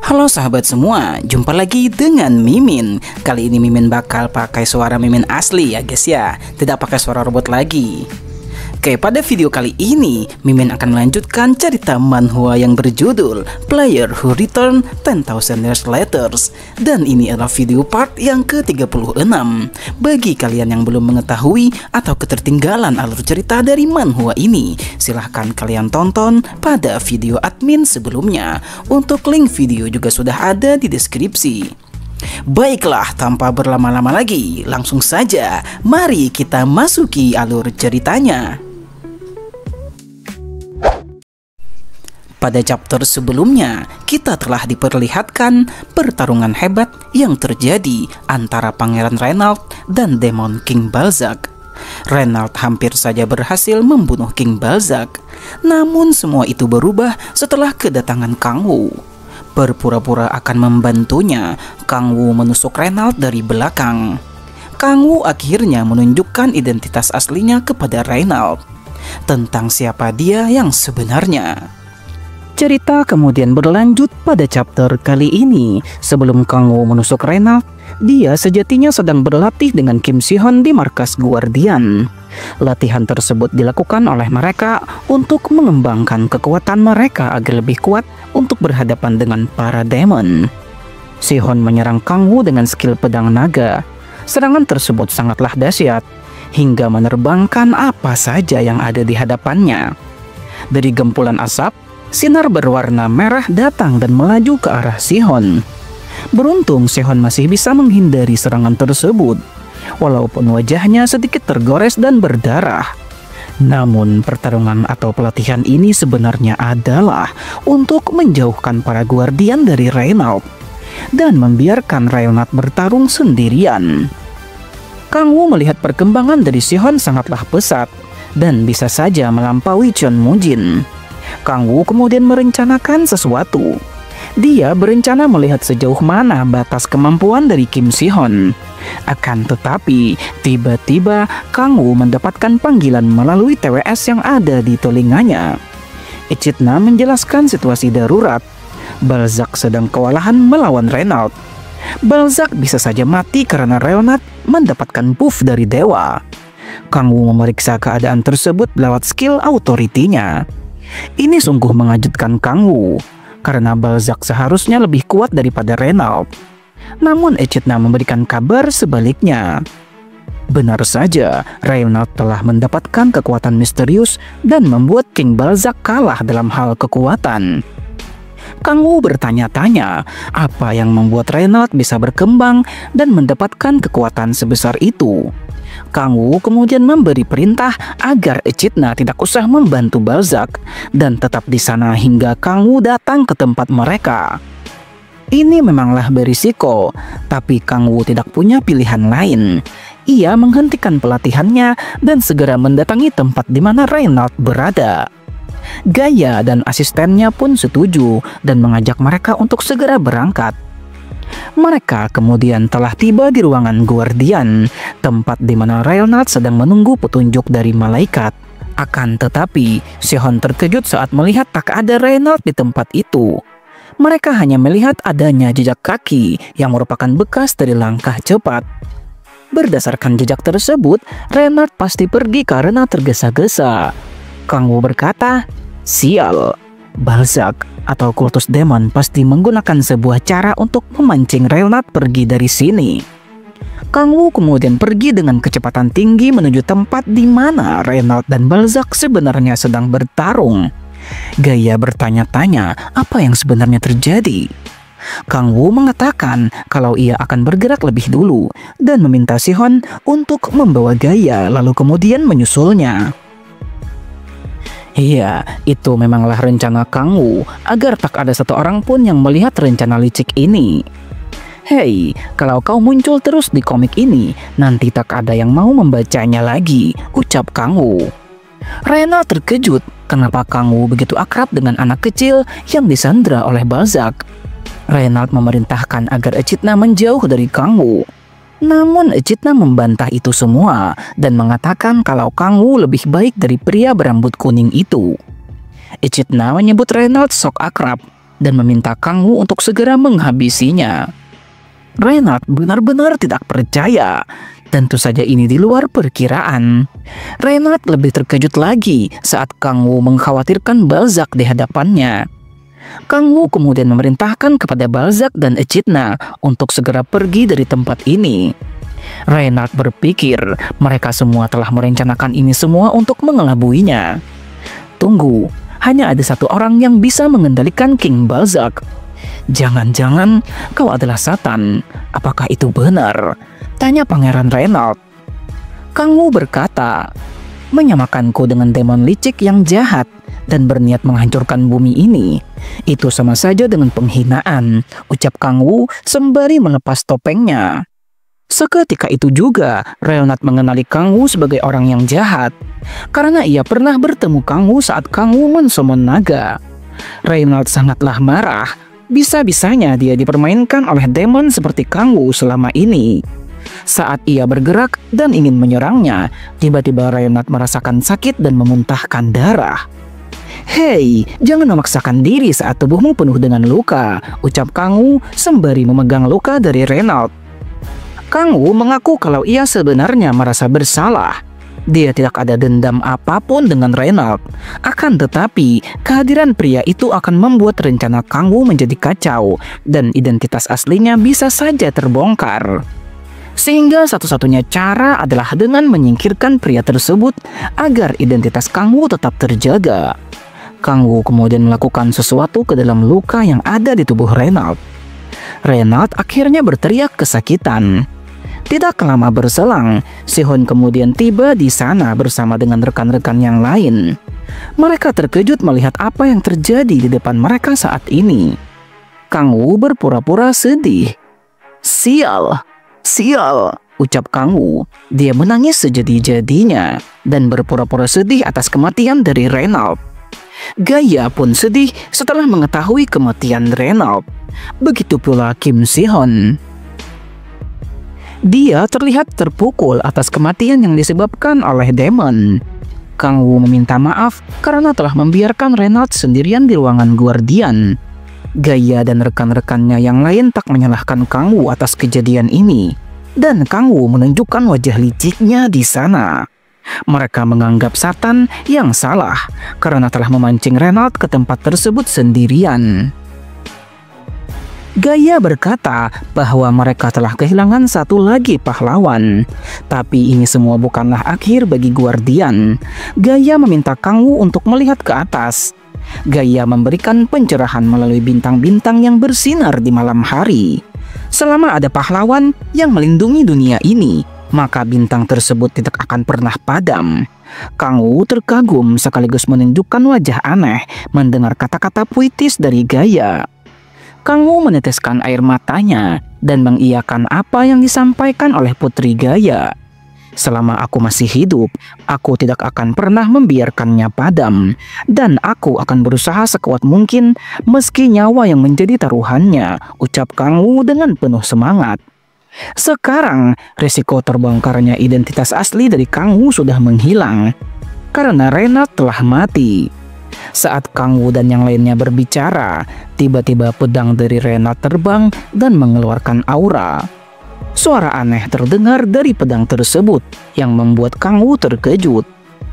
Halo sahabat semua, jumpa lagi dengan Mimin. Kali ini Mimin bakal pakai suara Mimin asli ya guys ya, tidak pakai suara robot lagi. Oke, pada video kali ini Mimin akan melanjutkan cerita manhwa yang berjudul Player Who Returned 10,000 Years Later. Dan ini adalah video part yang ke-36. Bagi kalian yang belum mengetahui atau ketertinggalan alur cerita dari manhwa ini, silahkan kalian tonton pada video admin sebelumnya. Untuk link video juga sudah ada di deskripsi. Baiklah, tanpa berlama-lama lagi, langsung saja mari kita masuki alur ceritanya. Pada chapter sebelumnya, kita telah diperlihatkan pertarungan hebat yang terjadi antara Pangeran Reynald dan Demon King Balzac. Reynald hampir saja berhasil membunuh King Balzac, namun semua itu berubah setelah kedatangan Kang Wu. Berpura-pura akan membantunya, Kang Wu menusuk Reynald dari belakang. Kang Wu akhirnya menunjukkan identitas aslinya kepada Reynald tentang siapa dia yang sebenarnya. Cerita kemudian berlanjut pada chapter kali ini. Sebelum Kang Wu menusuk Reynald, dia sejatinya sedang berlatih dengan Kim Si-Hon di markas Guardian. Latihan tersebut dilakukan oleh mereka untuk mengembangkan kekuatan mereka agar lebih kuat untuk berhadapan dengan para demon. Si-Hon menyerang Kang Wu dengan skill pedang naga. Serangan tersebut sangatlah dahsyat, hingga menerbangkan apa saja yang ada di hadapannya. Dari gempulan asap, sinar berwarna merah datang dan melaju ke arah Si-Hon. Beruntung Si-Hon masih bisa menghindari serangan tersebut, walaupun wajahnya sedikit tergores dan berdarah. Namun pertarungan atau pelatihan ini sebenarnya adalah untuk menjauhkan para guardian dari Reynald dan membiarkan Reynald bertarung sendirian. Kang Wu melihat perkembangan dari Si-Hon sangatlah pesat dan bisa saja melampaui Chon Mu-jin. Kang Wu kemudian merencanakan sesuatu. Dia berencana melihat sejauh mana batas kemampuan dari Kim Si-Hon. Akan tetapi, tiba-tiba Kang Wu mendapatkan panggilan melalui TWS yang ada di telinganya. Echidna menjelaskan situasi darurat. Balzac sedang kewalahan melawan Reynald. Balzac bisa saja mati karena Reynald mendapatkan buff dari dewa. Kang Wu memeriksa keadaan tersebut lewat skill authority-nya. Ini sungguh mengejutkan Kang Wu, karena Balzac seharusnya lebih kuat daripada Reynald. Namun Echidna memberikan kabar sebaliknya. Benar saja, Reynald telah mendapatkan kekuatan misterius dan membuat King Balzac kalah dalam hal kekuatan. Kang Wu bertanya-tanya apa yang membuat Reynald bisa berkembang dan mendapatkan kekuatan sebesar itu. Kang Wu kemudian memberi perintah agar Echidna tidak usah membantu Balzac dan tetap di sana hingga Kang Wu datang ke tempat mereka. Ini memanglah berisiko, tapi Kang Wu tidak punya pilihan lain. Ia menghentikan pelatihannya dan segera mendatangi tempat di mana Reynald berada. Gaia dan asistennya pun setuju dan mengajak mereka untuk segera berangkat. Mereka kemudian telah tiba di ruangan Guardian, tempat di mana Reynald sedang menunggu petunjuk dari malaikat. Akan tetapi, Si-Hon terkejut saat melihat tak ada Reynald di tempat itu. Mereka hanya melihat adanya jejak kaki yang merupakan bekas dari langkah cepat. Berdasarkan jejak tersebut, Reynald pasti pergi karena tergesa-gesa. Kang Wu berkata, "Sial, Balzac atau kultus demon pasti menggunakan sebuah cara untuk memancing Reynald pergi dari sini." Kang Wu kemudian pergi dengan kecepatan tinggi menuju tempat di mana Reynald dan Balzac sebenarnya sedang bertarung. Gaia bertanya-tanya apa yang sebenarnya terjadi. Kang Wu mengatakan kalau ia akan bergerak lebih dulu dan meminta Si-Hon untuk membawa Gaia lalu kemudian menyusulnya. Iya, itu memanglah rencana Kang Wu agar tak ada satu orang pun yang melihat rencana licik ini. Hei, kalau kau muncul terus di komik ini, nanti tak ada yang mau membacanya lagi, ucap Kang Wu. Reynald terkejut kenapa Kang Wu begitu akrab dengan anak kecil yang disandra oleh Balzac. Reynald memerintahkan agar Echidna menjauh dari Kang Wu. Namun Echidna membantah itu semua dan mengatakan kalau Kang Wu lebih baik dari pria berambut kuning itu. Echidna menyebut Reynald sok akrab. dan meminta Kang Wu untuk segera menghabisinya. Reynard benar-benar tidak percaya. Tentu saja ini di luar perkiraan. Reynard lebih terkejut lagi saat Kang Wu mengkhawatirkan Balzac di hadapannya. Kang Wu kemudian memerintahkan kepada Balzac dan Echidna untuk segera pergi dari tempat ini. Reynard berpikir mereka semua telah merencanakan ini semua untuk mengelabuinya. Tunggu, hanya ada satu orang yang bisa mengendalikan King Balzac. Jangan-jangan kau adalah Satan. Apakah itu benar? Tanya Pangeran Reynard. Kang Wu berkata, menyamakanku dengan demon licik yang jahat dan berniat menghancurkan bumi ini. Itu sama saja dengan penghinaan, ucap Kang Wu sembari melepas topengnya. Seketika itu juga, Reynard mengenali Kang Wu sebagai orang yang jahat, karena ia pernah bertemu Kang Wu saat Kang Wu mensummon naga. Reynard sangatlah marah, bisa-bisanya dia dipermainkan oleh demon seperti Kang Wu selama ini. Saat ia bergerak dan ingin menyerangnya, tiba-tiba Reynard merasakan sakit dan memuntahkan darah. Hei, jangan memaksakan diri saat tubuhmu penuh dengan luka, ucap Kang Wu sembari memegang luka dari Reynard. Kang Wu mengaku kalau ia sebenarnya merasa bersalah. Dia tidak ada dendam apapun dengan Reynard. Akan tetapi, kehadiran pria itu akan membuat rencana Kang Wu menjadi kacau dan identitas aslinya bisa saja terbongkar. Sehingga satu-satunya cara adalah dengan menyingkirkan pria tersebut agar identitas Kang Wu tetap terjaga. Kang Wu kemudian melakukan sesuatu ke dalam luka yang ada di tubuh Reynard. Reynard akhirnya berteriak kesakitan. Tidak lama berselang, Sihon kemudian tiba di sana bersama dengan rekan-rekan yang lain. Mereka terkejut melihat apa yang terjadi di depan mereka saat ini. Kang Wu berpura-pura sedih. Sial, sial, ucap Kang Wu. Dia menangis sejadi-jadinya dan berpura-pura sedih atas kematian dari Reynard. Gaia pun sedih setelah mengetahui kematian Reynard. Begitu pula Kim Sihon. Dia terlihat terpukul atas kematian yang disebabkan oleh demon. Kang Wu meminta maaf karena telah membiarkan Reynard sendirian di ruangan Guardian. Gaia dan rekan-rekannya yang lain tak menyalahkan Kang Wu atas kejadian ini. Dan Kang Wu menunjukkan wajah liciknya di sana. Mereka menganggap Satan yang salah karena telah memancing Reynard ke tempat tersebut sendirian. Gaia berkata bahwa mereka telah kehilangan satu lagi pahlawan. Tapi ini semua bukanlah akhir bagi Guardian. Gaia meminta Kang Wu untuk melihat ke atas. Gaia memberikan pencerahan melalui bintang-bintang yang bersinar di malam hari. Selama ada pahlawan yang melindungi dunia ini, maka bintang tersebut tidak akan pernah padam. Kang Wu terkagum sekaligus menunjukkan wajah aneh mendengar kata-kata puitis dari Gaia. Kang Wu meneteskan air matanya dan mengiyakan apa yang disampaikan oleh Putri Gaia. Selama aku masih hidup, aku tidak akan pernah membiarkannya padam, dan aku akan berusaha sekuat mungkin meski nyawa yang menjadi taruhannya, ucap Kang Wu dengan penuh semangat. Sekarang, risiko terbongkarnya identitas asli dari Kang Wu sudah menghilang, karena Reynard telah mati. Saat Kang Wu dan yang lainnya berbicara, tiba-tiba pedang dari Reynard terbang dan mengeluarkan aura. Suara aneh terdengar dari pedang tersebut yang membuat Kang Wu terkejut.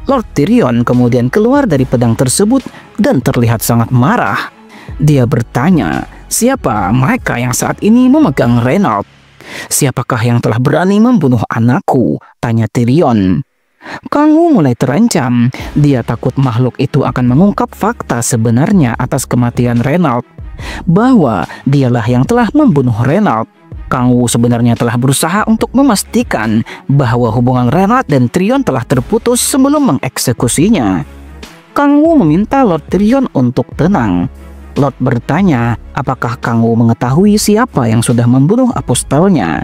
Lord Tyrion kemudian keluar dari pedang tersebut dan terlihat sangat marah. Dia bertanya, siapa mereka yang saat ini memegang Reynard? Siapakah yang telah berani membunuh anakku? Tanya Tyrion. Kang Wu mulai terancam. Dia takut makhluk itu akan mengungkap fakta sebenarnya atas kematian Reynard, bahwa dialah yang telah membunuh Reynard. Kang Wu sebenarnya telah berusaha untuk memastikan bahwa hubungan Reynard dan Tyrion telah terputus sebelum mengeksekusinya. Kang Wu meminta Lord Tyrion untuk tenang. Lord bertanya apakah Kang Wu mengetahui siapa yang sudah membunuh apostelnya.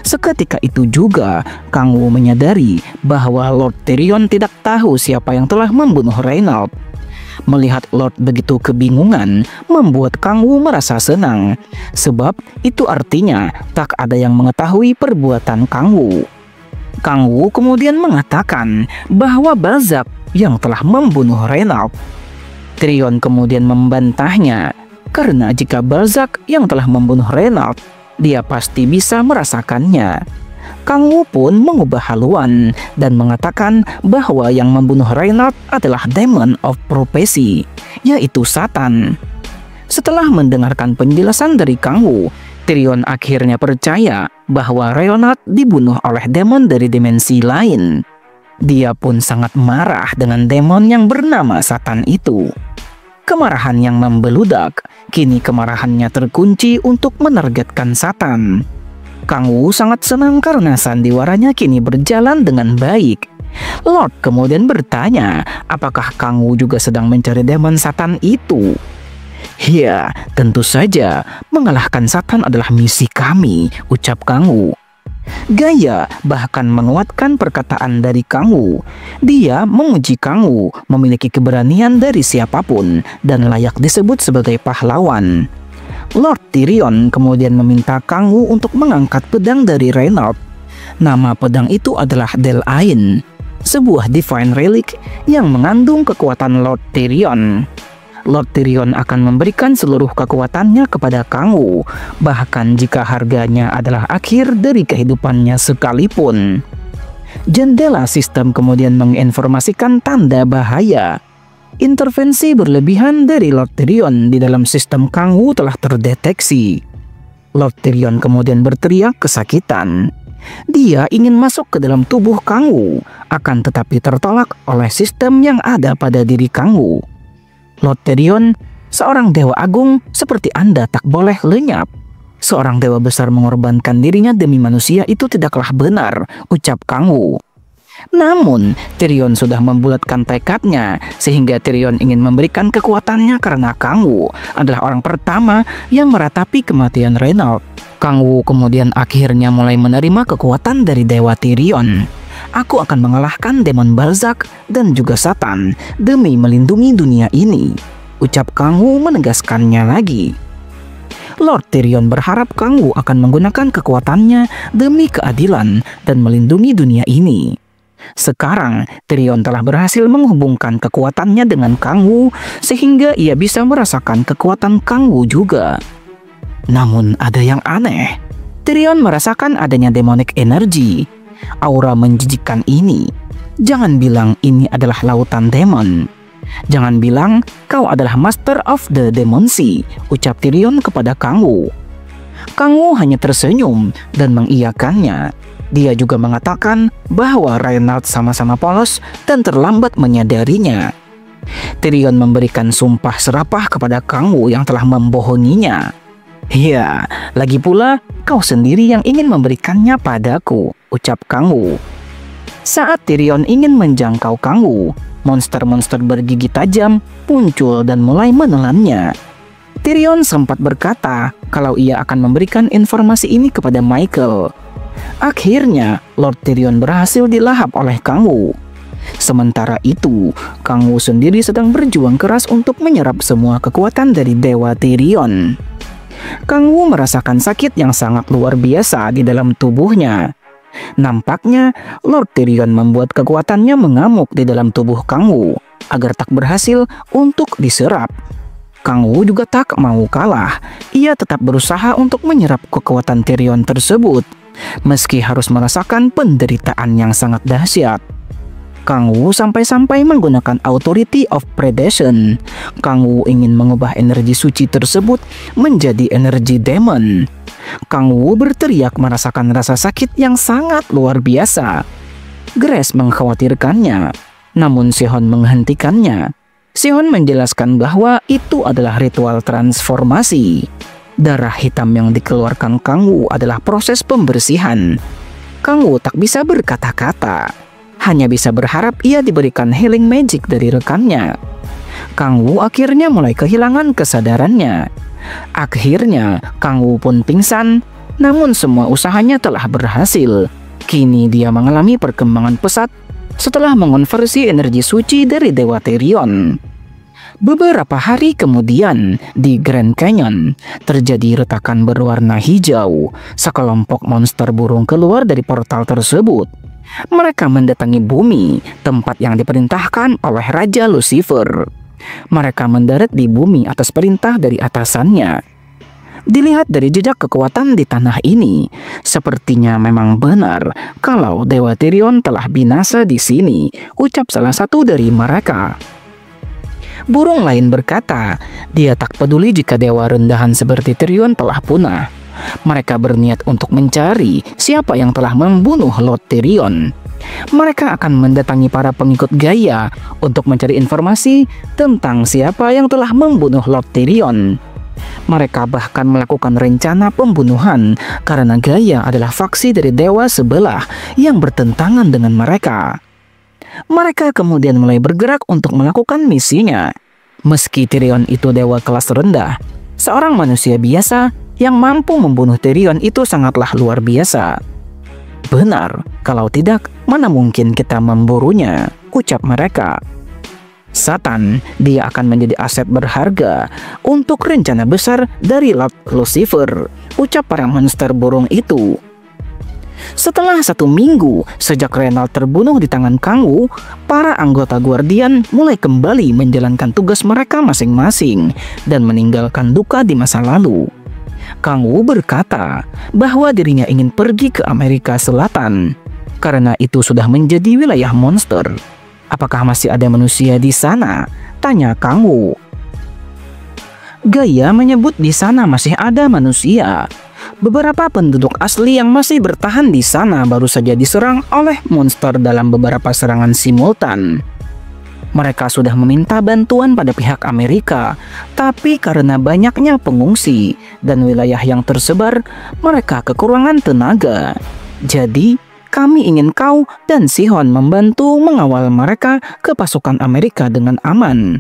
Seketika itu juga, Kang Wu menyadari bahwa Lord Tyrion tidak tahu siapa yang telah membunuh Reynard. Melihat Lord begitu kebingungan, membuat Kang Wu merasa senang, sebab itu artinya tak ada yang mengetahui perbuatan Kang Wu. Kang Wu kemudian mengatakan bahwa Balzac yang telah membunuh Reynard. Tyrion kemudian membantahnya. karena jika Balzac yang telah membunuh Reynald, dia pasti bisa merasakannya. Kang Wu pun mengubah haluan dan mengatakan bahwa yang membunuh Reynald adalah Demon of Prophecy, yaitu Satan. Setelah mendengarkan penjelasan dari Kang Wu, Tyrion akhirnya percaya bahwa Reynald dibunuh oleh demon dari dimensi lain. Dia pun sangat marah dengan demon yang bernama Satan itu. Kemarahan yang membeludak, kini kemarahannya terkunci untuk menargetkan Satan. Kang Wu sangat senang karena sandiwaranya kini berjalan dengan baik. Lord kemudian bertanya, apakah Kang Wu juga sedang mencari demon Satan itu? Ya, tentu saja, mengalahkan Satan adalah misi kami, ucap Kang Wu. Gaya bahkan menguatkan perkataan dari Kang Wu. Dia memuji Kang Wu memiliki keberanian dari siapapun dan layak disebut sebagai pahlawan. Lord Tyrion kemudian meminta Kang Wu untuk mengangkat pedang dari Reynald. Nama pedang itu adalah Del Ain, sebuah divine relic yang mengandung kekuatan Lord Tyrion. Lord Tyrion akan memberikan seluruh kekuatannya kepada Kang Wu, bahkan jika harganya adalah akhir dari kehidupannya sekalipun. Jendela sistem kemudian menginformasikan tanda bahaya. Intervensi berlebihan dari Lord Tyrion di dalam sistem Kang Wu telah terdeteksi. Lord Tyrion kemudian berteriak kesakitan. Dia ingin masuk ke dalam tubuh Kang Wu, akan tetapi tertolak oleh sistem yang ada pada diri Kang Wu. Lord Tyrion, seorang dewa agung seperti Anda tak boleh lenyap. Seorang dewa besar mengorbankan dirinya demi manusia itu tidaklah benar, ucap Kang Wu. Namun, Tyrion sudah membulatkan tekadnya, sehingga Tyrion ingin memberikan kekuatannya karena Kang Wu adalah orang pertama yang meratapi kematian Reynald. Kang Wu kemudian akhirnya mulai menerima kekuatan dari Dewa Tyrion. Aku akan mengalahkan demon Balzac dan juga Satan demi melindungi dunia ini, ucap Kang Wu menegaskannya lagi. Lord Tyrion berharap Kang Wu akan menggunakan kekuatannya demi keadilan dan melindungi dunia ini. Sekarang, Tyrion telah berhasil menghubungkan kekuatannya dengan Kang Wu sehingga ia bisa merasakan kekuatan Kang Wu juga. Namun ada yang aneh. Tyrion merasakan adanya demonic energy. Aura menjijikkan ini. Jangan bilang ini adalah lautan demon. Jangan bilang kau adalah Master of the Demon Sea, ucap Tyrion kepada Kang Wu. Kang Wu hanya tersenyum dan mengiyakannya. Dia juga mengatakan bahwa Reynald sama-sama polos dan terlambat menyadarinya. Tyrion memberikan sumpah serapah kepada Kang Wu yang telah membohonginya. Ya, lagi pula kau sendiri yang ingin memberikannya padaku, ucap Kang Wu. Saat Tyrion ingin menjangkau Kang Wu, monster-monster bergigi tajam muncul dan mulai menelannya. Tyrion sempat berkata kalau ia akan memberikan informasi ini kepada Michael. Akhirnya, Lord Tyrion berhasil dilahap oleh Kang Wu. Sementara itu, Kang Wu sendiri sedang berjuang keras untuk menyerap semua kekuatan dari Dewa Tyrion. Kang Wu merasakan sakit yang sangat luar biasa di dalam tubuhnya. Nampaknya Lord Tyrion membuat kekuatannya mengamuk di dalam tubuh Kang Wu agar tak berhasil untuk diserap. Kang Wu juga tak mau kalah. Ia tetap berusaha untuk menyerap kekuatan Tyrion tersebut, meski harus merasakan penderitaan yang sangat dahsyat. Kang Wu sampai-sampai menggunakan Authority of Predation. Kang Wu ingin mengubah energi suci tersebut menjadi energi demon. Kang Wu berteriak merasakan rasa sakit yang sangat luar biasa. Grace mengkhawatirkannya, namun Sihon menghentikannya. Sihon menjelaskan bahwa itu adalah ritual transformasi. Darah hitam yang dikeluarkan Kang Wu adalah proses pembersihan. Kang Wu tak bisa berkata-kata. Hanya bisa berharap ia diberikan healing magic dari rekannya. Kang Wu akhirnya mulai kehilangan kesadarannya. Akhirnya, Kang Wu pun pingsan, namun semua usahanya telah berhasil. Kini dia mengalami perkembangan pesat setelah mengonversi energi suci dari Dewa Tyrion. Beberapa hari kemudian, di Grand Canyon, terjadi retakan berwarna hijau. Sekelompok monster burung keluar dari portal tersebut. Mereka mendatangi bumi, tempat yang diperintahkan oleh Raja Lucifer. Mereka mendarat di bumi atas perintah dari atasannya. Dilihat dari jejak kekuatan di tanah ini, sepertinya memang benar kalau Dewa Tyrion telah binasa di sini, ucap salah satu dari mereka. Burung lain berkata, dia tak peduli jika dewa rendahan seperti Tyrion telah punah. Mereka berniat untuk mencari siapa yang telah membunuh Lord Tyrion. Mereka akan mendatangi para pengikut Gaia untuk mencari informasi tentang siapa yang telah membunuh Lord Tyrion. Mereka bahkan melakukan rencana pembunuhan karena Gaia adalah faksi dari dewa sebelah yang bertentangan dengan mereka. Mereka kemudian mulai bergerak untuk melakukan misinya. Meski Tyrion itu dewa kelas rendah, seorang manusia biasa yang mampu membunuh Tyrion itu sangatlah luar biasa. Benar, kalau tidak, mana mungkin kita memburunya, ucap mereka. Satan, dia akan menjadi aset berharga untuk rencana besar dari Lord Lucifer, ucap para monster burung itu. Setelah 1 minggu sejak Reynald terbunuh di tangan Kang Wu, para anggota Guardian mulai kembali menjalankan tugas mereka masing-masing dan meninggalkan duka di masa lalu. Kang Wu berkata bahwa dirinya ingin pergi ke Amerika Selatan karena itu sudah menjadi wilayah monster. Apakah masih ada manusia di sana? Tanya Kang Wu. Gaia menyebut di sana masih ada manusia. Beberapa penduduk asli yang masih bertahan di sana baru saja diserang oleh monster dalam beberapa serangan simultan. Mereka sudah meminta bantuan pada pihak Amerika, tapi karena banyaknya pengungsi dan wilayah yang tersebar, mereka kekurangan tenaga. Jadi, kami ingin kau dan Sihon membantu mengawal mereka ke pasukan Amerika dengan aman.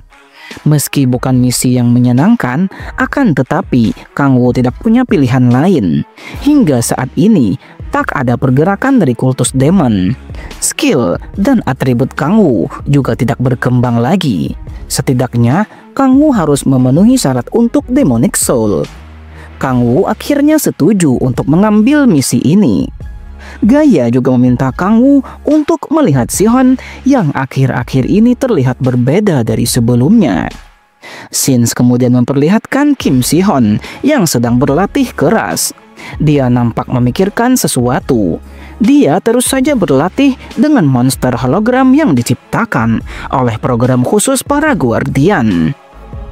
Meski bukan misi yang menyenangkan, akan tetapi Kang Wu tidak punya pilihan lain. Hingga saat ini, tak ada pergerakan dari kultus demon. Skill dan atribut Kang Wu juga tidak berkembang lagi. Setidaknya, Kang Wu harus memenuhi syarat untuk Demonic Soul. Kang Wu akhirnya setuju untuk mengambil misi ini. Gaia juga meminta Kang Wu untuk melihat Sihon yang akhir-akhir ini terlihat berbeda dari sebelumnya. Scenes kemudian memperlihatkan Kim Sihon yang sedang berlatih keras. Dia nampak memikirkan sesuatu. Dia terus saja berlatih dengan monster hologram yang diciptakan oleh program khusus para Guardian.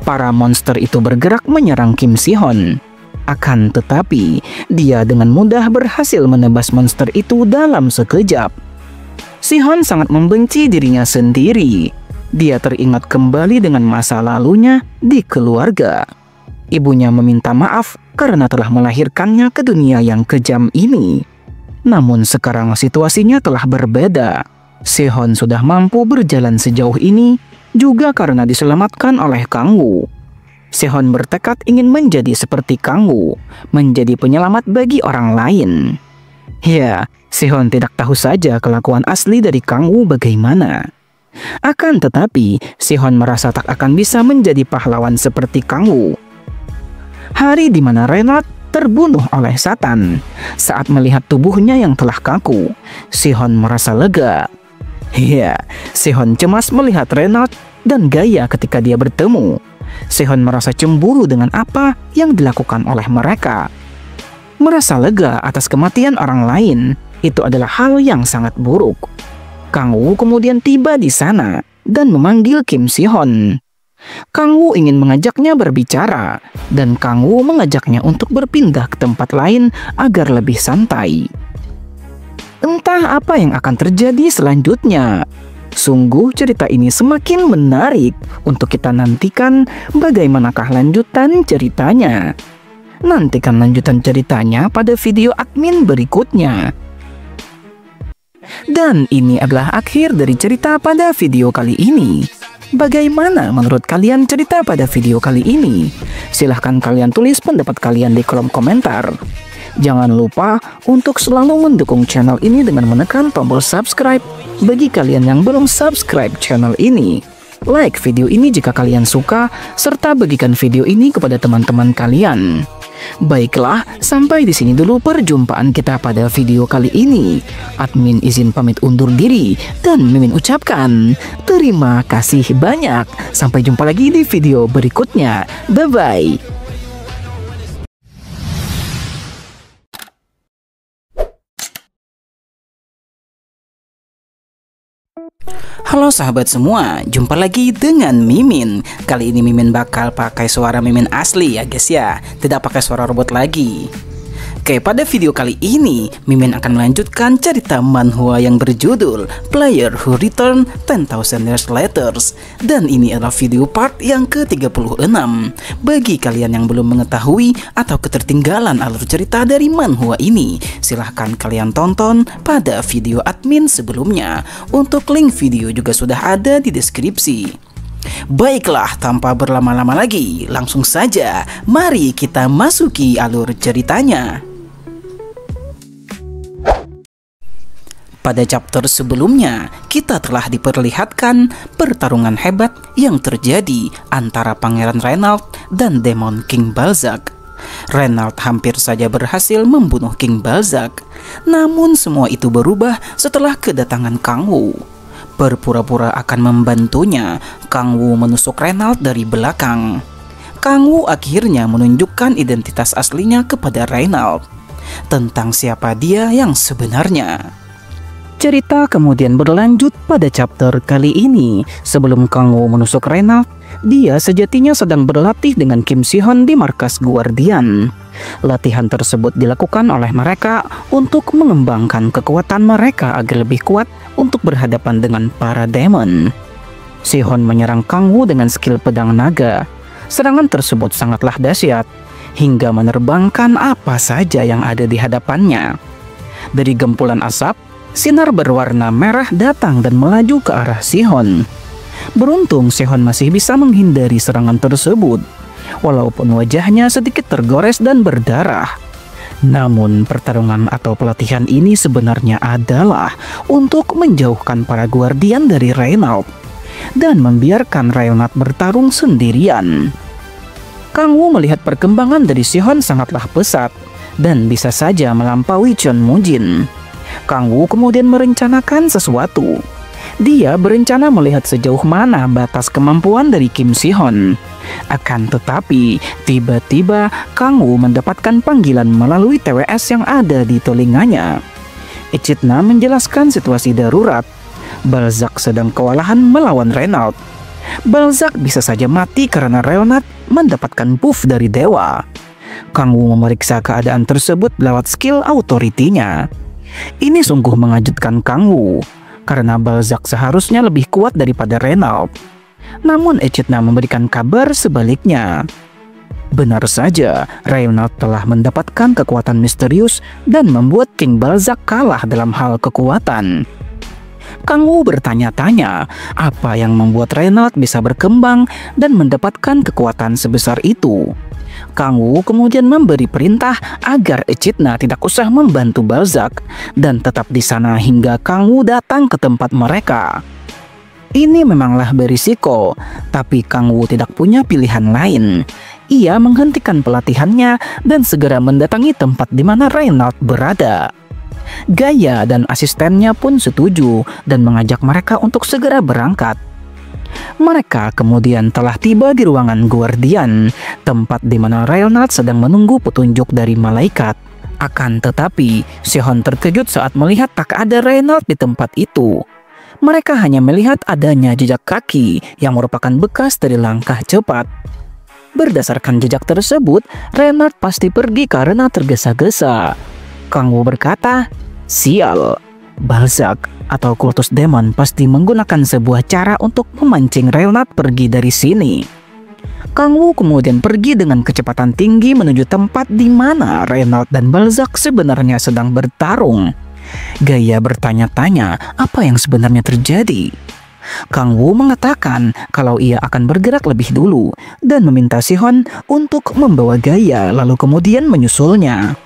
Para monster itu bergerak menyerang Kim Sihon. Akan tetapi, dia dengan mudah berhasil menebas monster itu dalam sekejap. Sihon sangat membenci dirinya sendiri. Dia teringat kembali dengan masa lalunya di keluarga. Ibunya meminta maaf karena telah melahirkannya ke dunia yang kejam ini. Namun sekarang situasinya telah berbeda. Sihon sudah mampu berjalan sejauh ini juga karena diselamatkan oleh Kang Wu. Sihon bertekad ingin menjadi seperti Kang Wu, menjadi penyelamat bagi orang lain. Ya, Sihon tidak tahu saja kelakuan asli dari Kang Wu bagaimana. Akan tetapi, Sihon merasa tak akan bisa menjadi pahlawan seperti Kang Wu. Hari di mana Reynald terbunuh oleh Satan. Saat melihat tubuhnya yang telah kaku, Sihon merasa lega. Ya, Sihon cemas melihat Reynald dan Gaia ketika dia bertemu. Sihon merasa cemburu dengan apa yang dilakukan oleh mereka. Merasa lega atas kematian orang lain, itu adalah hal yang sangat buruk. Kang Wu kemudian tiba di sana dan memanggil Kim Sihon. Kang Wu ingin mengajaknya berbicara, dan Kang Wu mengajaknya untuk berpindah ke tempat lain agar lebih santai. Entah apa yang akan terjadi selanjutnya. Sungguh cerita ini semakin menarik untuk kita nantikan bagaimanakah lanjutan ceritanya. Nantikan lanjutan ceritanya pada video admin berikutnya. Dan ini adalah akhir dari cerita pada video kali ini. Bagaimana menurut kalian cerita pada video kali ini? Silahkan kalian tulis pendapat kalian di kolom komentar. Jangan lupa untuk selalu mendukung channel ini dengan menekan tombol subscribe bagi kalian yang belum subscribe channel ini. Like video ini jika kalian suka, serta bagikan video ini kepada teman-teman kalian. Baiklah, sampai di sini dulu perjumpaan kita pada video kali ini. Admin izin pamit undur diri dan Mimin ucapkan terima kasih banyak. Sampai jumpa lagi di video berikutnya. Bye-bye. Halo sahabat semua, jumpa lagi dengan Mimin. Kali ini Mimin bakal pakai suara Mimin asli ya guys ya, tidak pakai suara robot lagi. Oke, pada video kali ini Mimin akan melanjutkan cerita manhwa yang berjudul Player Who Returned 10,000 Years Later. Dan ini adalah video part yang ke-36. Bagi kalian yang belum mengetahui atau ketertinggalan alur cerita dari manhwa ini, silahkan kalian tonton pada video admin sebelumnya. Untuk link video juga sudah ada di deskripsi. Baiklah, tanpa berlama-lama lagi, langsung saja mari kita masuki alur ceritanya. Pada chapter sebelumnya, kita telah diperlihatkan pertarungan hebat yang terjadi antara Pangeran Reynald dan Demon King Balzac. Reynald hampir saja berhasil membunuh King Balzac, namun semua itu berubah setelah kedatangan Kang Wu. Berpura-pura akan membantunya, Kang Wu menusuk Reynald dari belakang. Kang Wu akhirnya menunjukkan identitas aslinya kepada Reynald tentang siapa dia yang sebenarnya. Cerita kemudian berlanjut pada chapter kali ini. Sebelum Kang Wu menusuk Reynald, dia sejatinya sedang berlatih dengan Kim Si-Hon di markas Guardian. Latihan tersebut dilakukan oleh mereka untuk mengembangkan kekuatan mereka agar lebih kuat untuk berhadapan dengan para demon. Si-Hon menyerang Kang Wu dengan skill pedang naga. Serangan tersebut sangatlah dahsyat, hingga menerbangkan apa saja yang ada di hadapannya. Dari gempulan asap, sinar berwarna merah datang dan melaju ke arah Si-Hon. Beruntung Si-Hon masih bisa menghindari serangan tersebut, walaupun wajahnya sedikit tergores dan berdarah. Namun pertarungan atau pelatihan ini sebenarnya adalah untuk menjauhkan para guardian dari Reynald dan membiarkan Reynald bertarung sendirian. Kang Wu melihat perkembangan dari Si-Hon sangatlah pesat dan bisa saja melampaui Chon Mujin. Kang Wu kemudian merencanakan sesuatu. Dia berencana melihat sejauh mana batas kemampuan dari Kim Si-Hon. Akan tetapi, tiba-tiba Kang Wu mendapatkan panggilan melalui TWS yang ada di telinganya. Echidna menjelaskan situasi darurat. Balzac sedang kewalahan melawan Reynald. Balzac bisa saja mati karena Reynald mendapatkan buff dari dewa. Kang Wu memeriksa keadaan tersebut lewat skill authority-nya. Ini sungguh mengejutkan Kang Wu, karena Balzac seharusnya lebih kuat daripada Reynald. Namun Echidna memberikan kabar sebaliknya. Benar saja, Reynald telah mendapatkan kekuatan misterius dan membuat King Balzac kalah dalam hal kekuatan. Kang Wu bertanya-tanya apa yang membuat Reynald bisa berkembang dan mendapatkan kekuatan sebesar itu. Kang Wu kemudian memberi perintah agar Echidna tidak usah membantu Balzac dan tetap di sana hingga Kang Wu datang ke tempat mereka. Ini memanglah berisiko, tapi Kang Wu tidak punya pilihan lain. Ia menghentikan pelatihannya dan segera mendatangi tempat di mana Reynald berada. Gaia dan asistennya pun setuju dan mengajak mereka untuk segera berangkat. Mereka kemudian telah tiba di ruangan Guardian, tempat di mana Reynald sedang menunggu petunjuk dari malaikat. Akan tetapi, Si-Hon terkejut saat melihat tak ada Reynald di tempat itu. Mereka hanya melihat adanya jejak kaki yang merupakan bekas dari langkah cepat. Berdasarkan jejak tersebut, Reynald pasti pergi karena tergesa-gesa. Kang Wu berkata, "Sial, Balzac atau kultus demon pasti menggunakan sebuah cara untuk memancing Reynald pergi dari sini." Kang Wu kemudian pergi dengan kecepatan tinggi menuju tempat di mana Reynald dan Balzac sebenarnya sedang bertarung. Gaia bertanya-tanya apa yang sebenarnya terjadi. Kang Wu mengatakan kalau ia akan bergerak lebih dulu dan meminta Si-Hon untuk membawa Gaia lalu kemudian menyusulnya.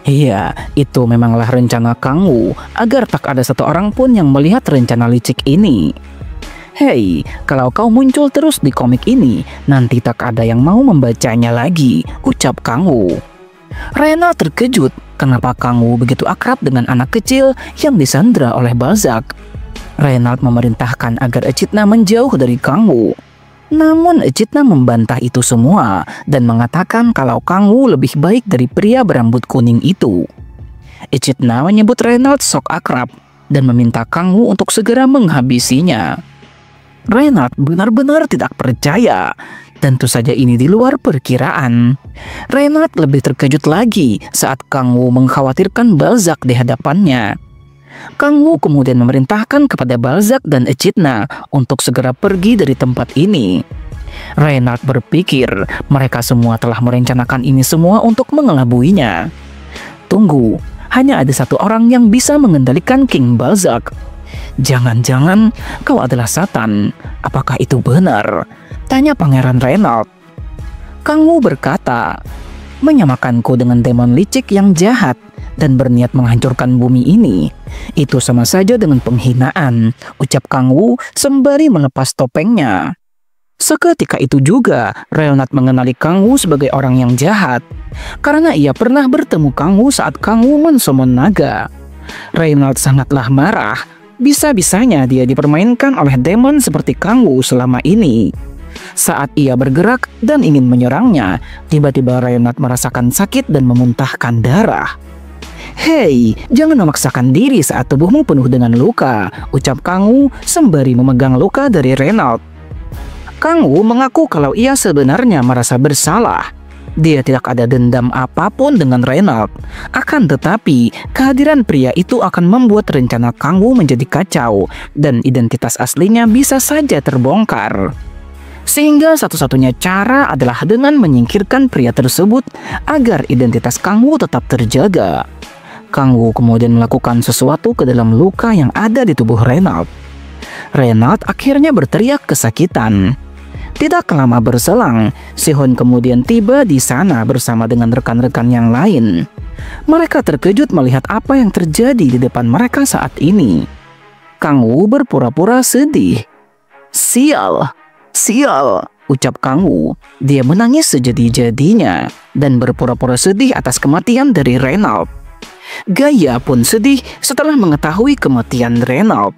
Iya, itu memanglah rencana Kang Wu agar tak ada satu orang pun yang melihat rencana licik ini. Hei, kalau kau muncul terus di komik ini, nanti tak ada yang mau membacanya lagi, ucap Kang Wu. Reynald terkejut kenapa Kang Wu begitu akrab dengan anak kecil yang disandra oleh Balzac. Reynald memerintahkan agar Echidna menjauh dari Kang Wu. Namun Echidna membantah itu semua dan mengatakan kalau Kang Wu lebih baik dari pria berambut kuning itu. Echidna menyebut Reynald sok akrab dan meminta Kang Wu untuk segera menghabisinya. Reynald benar-benar tidak percaya. Tentu saja ini di luar perkiraan. Reynald lebih terkejut lagi saat Kang Wu mengkhawatirkan Balzac di hadapannya. Kang Wu kemudian memerintahkan kepada Balzac dan Echidna untuk segera pergi dari tempat ini. Reynald berpikir mereka semua telah merencanakan ini semua untuk mengelabuinya. Tunggu, hanya ada satu orang yang bisa mengendalikan King Balzac. Jangan-jangan kau adalah Satan. Apakah itu benar? Tanya Pangeran Reynald. Kang Wu berkata, menyamakanku dengan demon licik yang jahat dan berniat menghancurkan bumi ini. Itu sama saja dengan penghinaan, ucap Kang Wu sembari melepas topengnya. Seketika itu juga, Reynald mengenali Kang Wu sebagai orang yang jahat. Karena ia pernah bertemu Kang Wu saat Kang Wu mensummon naga. Reynald sangatlah marah. Bisa-bisanya dia dipermainkan oleh demon seperti Kang Wu selama ini. Saat ia bergerak dan ingin menyerangnya, tiba-tiba Reynald merasakan sakit dan memuntahkan darah. Hei, jangan memaksakan diri saat tubuhmu penuh dengan luka, ucap Kang Wu sembari memegang luka dari Reynald. Kang Wu mengaku kalau ia sebenarnya merasa bersalah. Dia tidak ada dendam apapun dengan Reynald. Akan tetapi, kehadiran pria itu akan membuat rencana Kang Wu menjadi kacau dan identitas aslinya bisa saja terbongkar. Sehingga satu-satunya cara adalah dengan menyingkirkan pria tersebut agar identitas Kang Wu tetap terjaga. Kang Wu kemudian melakukan sesuatu ke dalam luka yang ada di tubuh Reynald. Reynald akhirnya berteriak kesakitan. Tidak lama berselang, Sihon kemudian tiba di sana bersama dengan rekan-rekan yang lain. Mereka terkejut melihat apa yang terjadi di depan mereka saat ini. Kang Wu berpura-pura sedih. Sial, sial, ucap Kang Wu. Dia menangis sejadi-jadinya dan berpura-pura sedih atas kematian dari Reynald. Gaia pun sedih setelah mengetahui kematian Reynald.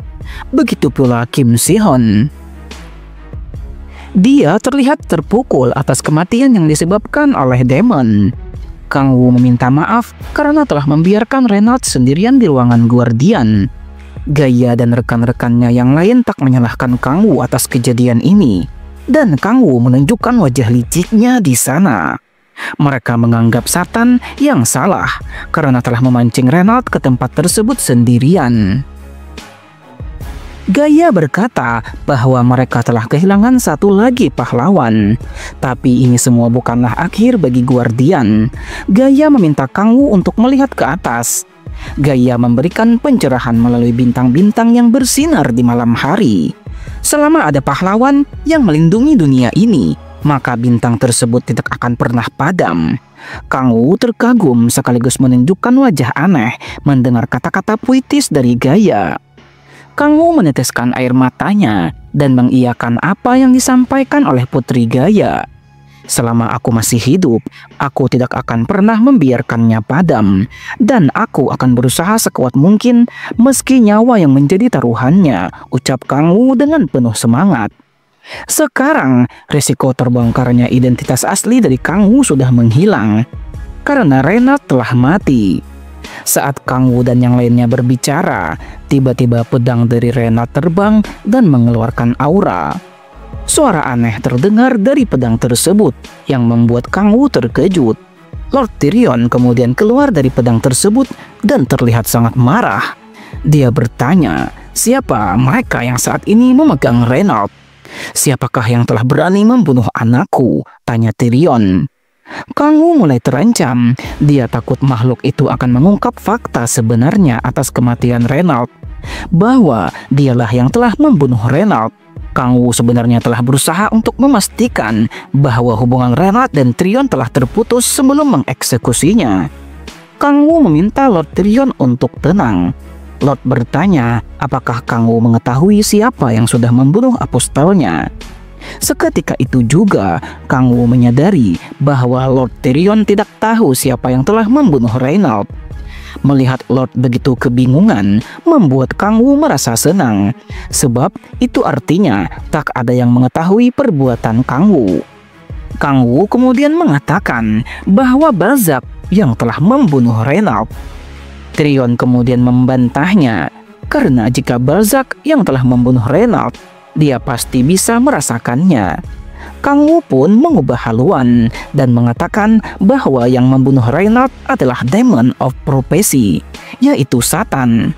Begitu pula Kim Sihon. Dia terlihat terpukul atas kematian yang disebabkan oleh demon. Kang Wu meminta maaf karena telah membiarkan Reynald sendirian di ruangan Guardian. Gaia dan rekan-rekannya yang lain tak menyalahkan Kang Wu atas kejadian ini. Dan Kang Wu menunjukkan wajah liciknya di sana. Mereka menganggap Satan yang salah karena telah memancing Reynald ke tempat tersebut sendirian. Gaia berkata bahwa mereka telah kehilangan satu lagi pahlawan. Tapi ini semua bukanlah akhir bagi Guardian. Gaia meminta Kang Wu untuk melihat ke atas. Gaia memberikan pencerahan melalui bintang-bintang yang bersinar di malam hari. Selama ada pahlawan yang melindungi dunia ini, maka bintang tersebut tidak akan pernah padam. Kang Wu terkagum sekaligus menunjukkan wajah aneh mendengar kata-kata puitis dari Gaia. Kang Wu meneteskan air matanya dan mengiyakan apa yang disampaikan oleh Putri Gaia. Selama aku masih hidup, aku tidak akan pernah membiarkannya padam, dan aku akan berusaha sekuat mungkin meski nyawa yang menjadi taruhannya, ucap Kang Wu dengan penuh semangat. Sekarang, risiko terbongkarnya identitas asli dari Kang Wu sudah menghilang, karena Reynald telah mati. Saat Kang Wu dan yang lainnya berbicara, tiba-tiba pedang dari Reynald terbang dan mengeluarkan aura. Suara aneh terdengar dari pedang tersebut yang membuat Kang Wu terkejut. Lord Tyrion kemudian keluar dari pedang tersebut dan terlihat sangat marah. Dia bertanya, siapa mereka yang saat ini memegang Reynald? Siapakah yang telah berani membunuh anakku? Tanya Tyrion. Kang Wu mulai terancam. Dia takut makhluk itu akan mengungkap fakta sebenarnya atas kematian Reynald, bahwa dialah yang telah membunuh Reynald. Kang Wu sebenarnya telah berusaha untuk memastikan bahwa hubungan Reynald dan Tyrion telah terputus sebelum mengeksekusinya. Kang Wu meminta Lord Tyrion untuk tenang. Lord bertanya apakah Kang Wu mengetahui siapa yang sudah membunuh apostolnya. Seketika itu juga Kang Wu menyadari bahwa Lord Tyrion tidak tahu siapa yang telah membunuh Reynald. Melihat Lord begitu kebingungan membuat Kang Wu merasa senang, sebab itu artinya tak ada yang mengetahui perbuatan Kang Wu. Kang Wu kemudian mengatakan bahwa Balzac yang telah membunuh Reynald. Tyrion kemudian membantahnya, karena jika Balzac yang telah membunuh Reynald, dia pasti bisa merasakannya. Kang Wu pun mengubah haluan dan mengatakan bahwa yang membunuh Reynald adalah Demon of Prophecy, yaitu Satan.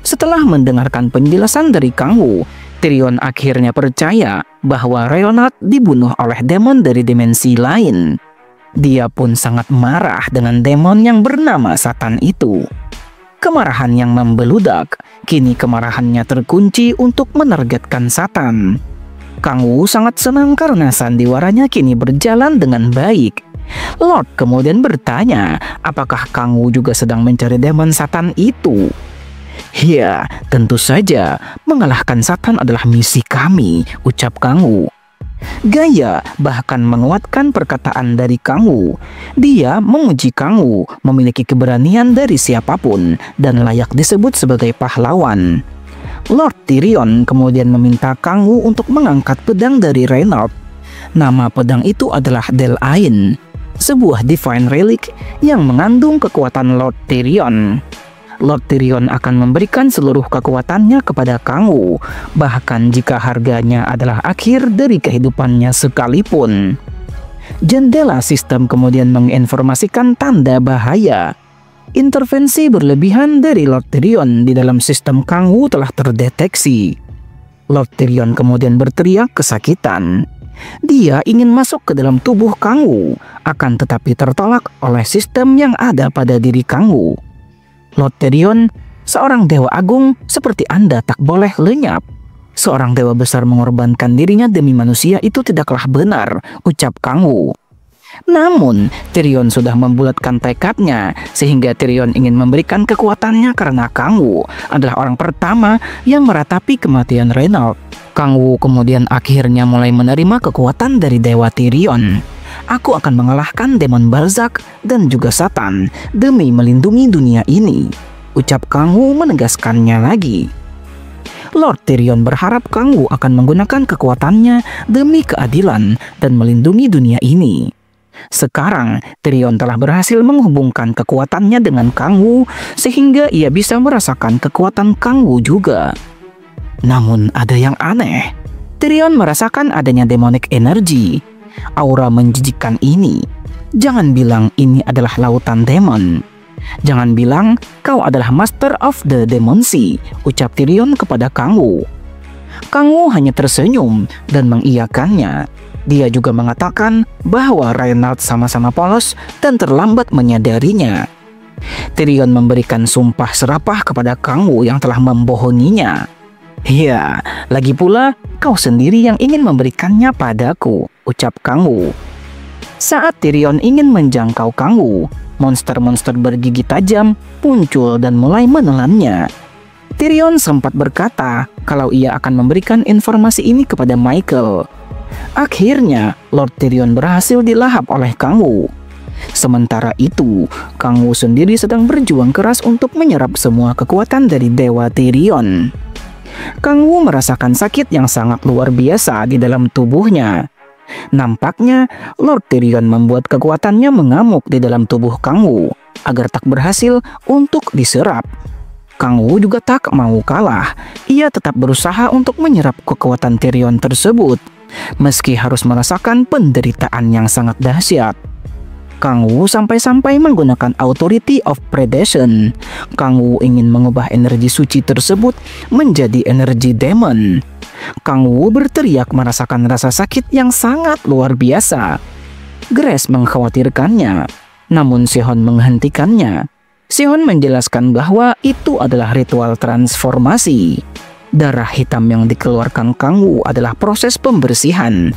Setelah mendengarkan penjelasan dari Kang Wu, Tyrion akhirnya percaya bahwa Reynald dibunuh oleh demon dari dimensi lain. Dia pun sangat marah dengan demon yang bernama Satan itu. Kemarahan yang membeludak, kini kemarahannya terkunci untuk menargetkan Satan. Kang Wu sangat senang karena sandiwaranya kini berjalan dengan baik. Lord kemudian bertanya apakah Kang Wu juga sedang mencari demon Satan itu. Ya, tentu saja mengalahkan Satan adalah misi kami, ucap Kang Wu. Gaya bahkan menguatkan perkataan dari Kang Wu. Dia memuji Kang Wu memiliki keberanian dari siapapun dan layak disebut sebagai pahlawan. Lord Tyrion kemudian meminta Kang Wu untuk mengangkat pedang dari Reynald. Nama pedang itu adalah Del Ain, sebuah divine relic yang mengandung kekuatan Lord Tyrion. Lord Tyrion akan memberikan seluruh kekuatannya kepada Kang Wu, bahkan jika harganya adalah akhir dari kehidupannya sekalipun. Jendela sistem kemudian menginformasikan tanda bahaya. Intervensi berlebihan dari Lord Tyrion di dalam sistem Kang Wu telah terdeteksi. Lord Tyrion kemudian berteriak kesakitan. Dia ingin masuk ke dalam tubuh Kang Wu, akan tetapi tertolak oleh sistem yang ada pada diri Kang Wu. Lord Tyrion, seorang dewa agung seperti Anda tak boleh lenyap. Seorang dewa besar mengorbankan dirinya demi manusia itu tidaklah benar, ucap Kang Wu. Namun, Tyrion sudah membulatkan tekadnya, sehingga Tyrion ingin memberikan kekuatannya karena Kang Wu adalah orang pertama yang meratapi kematian Reynald. Kang Wu kemudian akhirnya mulai menerima kekuatan dari Dewa Tyrion. Aku akan mengalahkan demon Balzac dan juga Satan demi melindungi dunia ini, ucap Kang Wu menegaskannya lagi. Lord Tyrion berharap Kang Wu akan menggunakan kekuatannya demi keadilan dan melindungi dunia ini. Sekarang, Tyrion telah berhasil menghubungkan kekuatannya dengan Kang Wu sehingga ia bisa merasakan kekuatan Kang Wu juga. Namun ada yang aneh. Tyrion merasakan adanya demonic energy. Aura menjijikkan ini. Jangan bilang ini adalah lautan demon. Jangan bilang kau adalah Master of the Demon Sea, ucap Tyrion kepada Kang Wu. Kang Wu hanya tersenyum dan mengiyakannya. Dia juga mengatakan bahwa Reynald sama-sama polos dan terlambat menyadarinya. Tyrion memberikan sumpah serapah kepada Kang Wu yang telah membohonginya. Ya, lagi pula kau sendiri yang ingin memberikannya padaku, ucap Kang Wu. Saat Tyrion ingin menjangkau Kang Wu, monster-monster bergigi tajam muncul dan mulai menelannya. Tyrion sempat berkata kalau ia akan memberikan informasi ini kepada Michael. Akhirnya, Lord Tyrion berhasil dilahap oleh Kang Wu. Sementara itu, Kang Wu sendiri sedang berjuang keras untuk menyerap semua kekuatan dari Dewa Tyrion. Kang Wu merasakan sakit yang sangat luar biasa di dalam tubuhnya. Nampaknya Lord Tyrion membuat kekuatannya mengamuk di dalam tubuh Kang Wu agar tak berhasil untuk diserap. Kang Wu juga tak mau kalah. Ia tetap berusaha untuk menyerap kekuatan Tyrion tersebut, meski harus merasakan penderitaan yang sangat dahsyat. Kang Wu sampai-sampai menggunakan Authority of Predation. Kang Wu ingin mengubah energi suci tersebut menjadi energi demon. Kang Wu berteriak merasakan rasa sakit yang sangat luar biasa. Grace mengkhawatirkannya, namun Sihon menghentikannya. Sihon menjelaskan bahwa itu adalah ritual transformasi. Darah hitam yang dikeluarkan Kang Wu adalah proses pembersihan.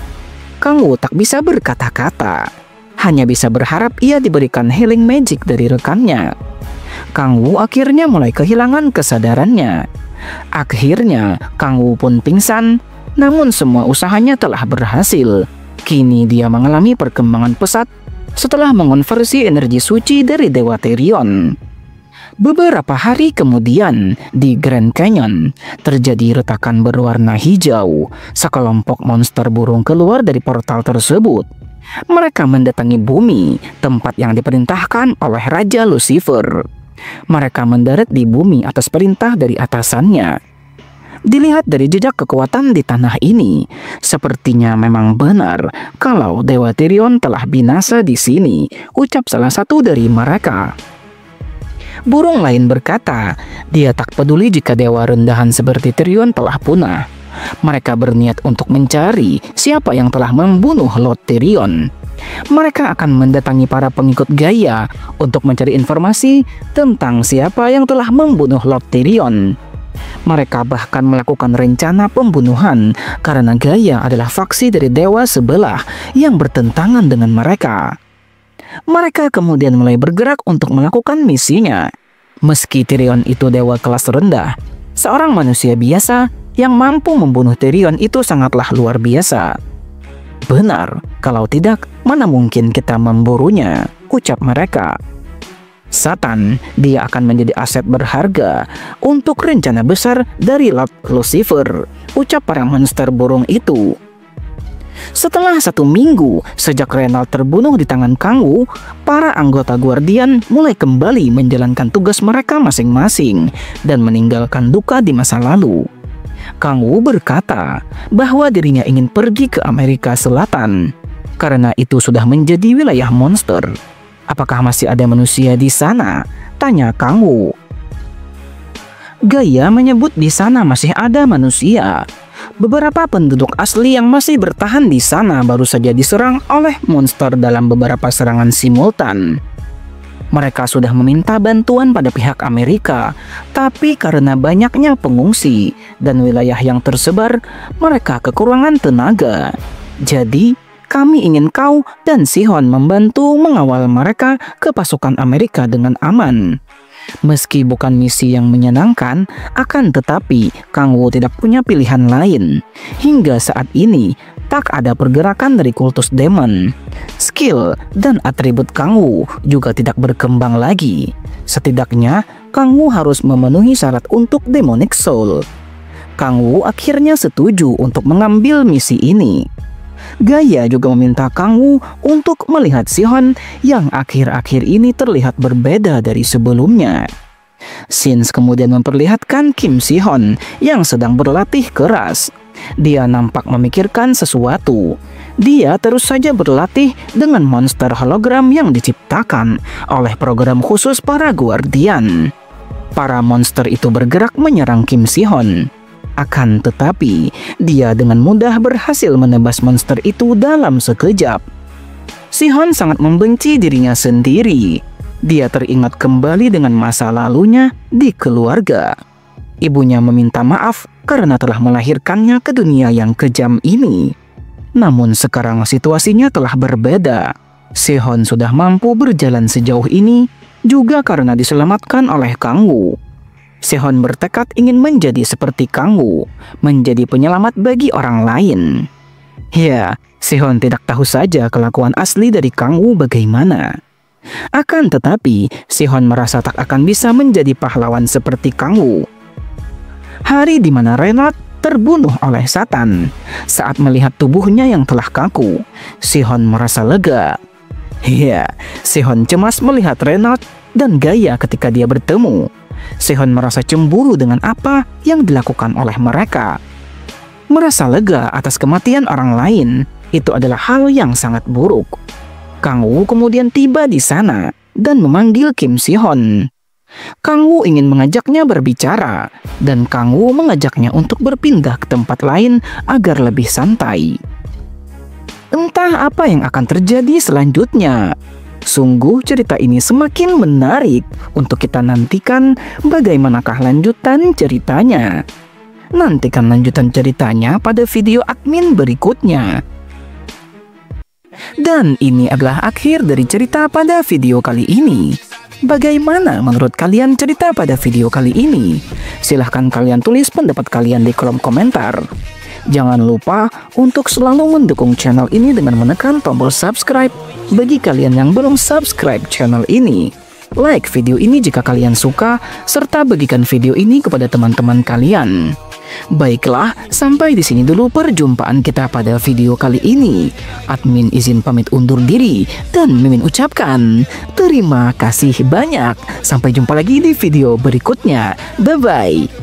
Kang Wu tak bisa berkata-kata. Hanya bisa berharap ia diberikan healing magic dari rekannya. Kang Wu akhirnya mulai kehilangan kesadarannya. Akhirnya Kang Wu pun pingsan, namun semua usahanya telah berhasil. Kini dia mengalami perkembangan pesat setelah mengonversi energi suci dari Dewa Therion. Beberapa hari kemudian, di Grand Canyon, terjadi retakan berwarna hijau. Sekelompok monster burung keluar dari portal tersebut. Mereka mendatangi bumi, tempat yang diperintahkan oleh Raja Lucifer. Mereka mendarat di bumi atas perintah dari atasannya. Dilihat dari jejak kekuatan di tanah ini, sepertinya memang benar kalau Dewa Therion telah binasa di sini, ucap salah satu dari mereka. Burung lain berkata, dia tak peduli jika dewa rendahan seperti Therion telah punah. Mereka berniat untuk mencari siapa yang telah membunuh Lord Therion. Mereka akan mendatangi para pengikut Gaia untuk mencari informasi tentang siapa yang telah membunuh Lord Therion. Mereka bahkan melakukan rencana pembunuhan karena Gaia adalah faksi dari dewa sebelah yang bertentangan dengan mereka. Mereka kemudian mulai bergerak untuk melakukan misinya. Meski Therion itu dewa kelas rendah, seorang manusia biasa yang mampu membunuh Therion itu sangatlah luar biasa. Benar, kalau tidak, mana mungkin kita memburunya, ucap mereka. Satan, dia akan menjadi aset berharga untuk rencana besar dari Lord Lucifer, ucap para monster burung itu. Setelah 1 minggu sejak Reynald terbunuh di tangan Kang Wu, para anggota Guardian mulai kembali menjalankan tugas mereka masing-masing dan meninggalkan duka di masa lalu. Kang Wu berkata bahwa dirinya ingin pergi ke Amerika Selatan karena itu sudah menjadi wilayah monster. Apakah masih ada manusia di sana? Tanya Kang Wu. Gaia menyebut di sana masih ada manusia. Beberapa penduduk asli yang masih bertahan di sana baru saja diserang oleh monster dalam beberapa serangan simultan. Mereka sudah meminta bantuan pada pihak Amerika, tapi karena banyaknya pengungsi dan wilayah yang tersebar, mereka kekurangan tenaga. Jadi, kami ingin kau dan Sihon membantu mengawal mereka ke pasukan Amerika dengan aman. Meski bukan misi yang menyenangkan, akan tetapi Kang Wu tidak punya pilihan lain. Hingga saat ini, tak ada pergerakan dari kultus demon. Skill dan atribut Kang Wu juga tidak berkembang lagi. Setidaknya, Kang Wu harus memenuhi syarat untuk Demonic Soul. Kang Wu akhirnya setuju untuk mengambil misi ini. Gaia juga meminta Kang Wu untuk melihat Sihon yang akhir-akhir ini terlihat berbeda dari sebelumnya. Sins kemudian memperlihatkan Kim Sihon yang sedang berlatih keras. Dia nampak memikirkan sesuatu. Dia terus saja berlatih dengan monster hologram yang diciptakan oleh program khusus para Guardian. Para monster itu bergerak menyerang Kim Sihon. Akan tetapi, dia dengan mudah berhasil menebas monster itu dalam sekejap. Sihon sangat membenci dirinya sendiri. Dia teringat kembali dengan masa lalunya di keluarga. Ibunya meminta maaf karena telah melahirkannya ke dunia yang kejam ini. Namun sekarang situasinya telah berbeda. Sihon sudah mampu berjalan sejauh ini juga karena diselamatkan oleh Kang Wu. Sihon bertekad ingin menjadi seperti Kang Wu, menjadi penyelamat bagi orang lain. Ya, Sihon tidak tahu saja kelakuan asli dari Kang Wu bagaimana. Akan tetapi, Sihon merasa tak akan bisa menjadi pahlawan seperti Kang Wu. Hari di mana Reynald terbunuh oleh Satan. Saat melihat tubuhnya yang telah kaku, Sihon merasa lega. Ya, Sihon cemas melihat Reynald dan Gaia ketika dia bertemu. Sihon merasa cemburu dengan apa yang dilakukan oleh mereka. Merasa lega atas kematian orang lain, itu adalah hal yang sangat buruk. Kang Wu kemudian tiba di sana dan memanggil Kim Sihon. Kang Wu ingin mengajaknya berbicara, dan Kang Wu mengajaknya untuk berpindah ke tempat lain agar lebih santai. Entah apa yang akan terjadi selanjutnya. Sungguh cerita ini semakin menarik untuk kita nantikan bagaimanakah lanjutan ceritanya. Nantikan lanjutan ceritanya pada video admin berikutnya. Dan ini adalah akhir dari cerita pada video kali ini. Bagaimana menurut kalian cerita pada video kali ini? Silahkan kalian tulis pendapat kalian di kolom komentar. Jangan lupa untuk selalu mendukung channel ini dengan menekan tombol subscribe bagi kalian yang belum subscribe channel ini. Like video ini jika kalian suka, serta bagikan video ini kepada teman-teman kalian. Baiklah, sampai di sini dulu perjumpaan kita pada video kali ini. Admin izin pamit undur diri dan Mimin ucapkan terima kasih banyak. Sampai jumpa lagi di video berikutnya. Bye-bye.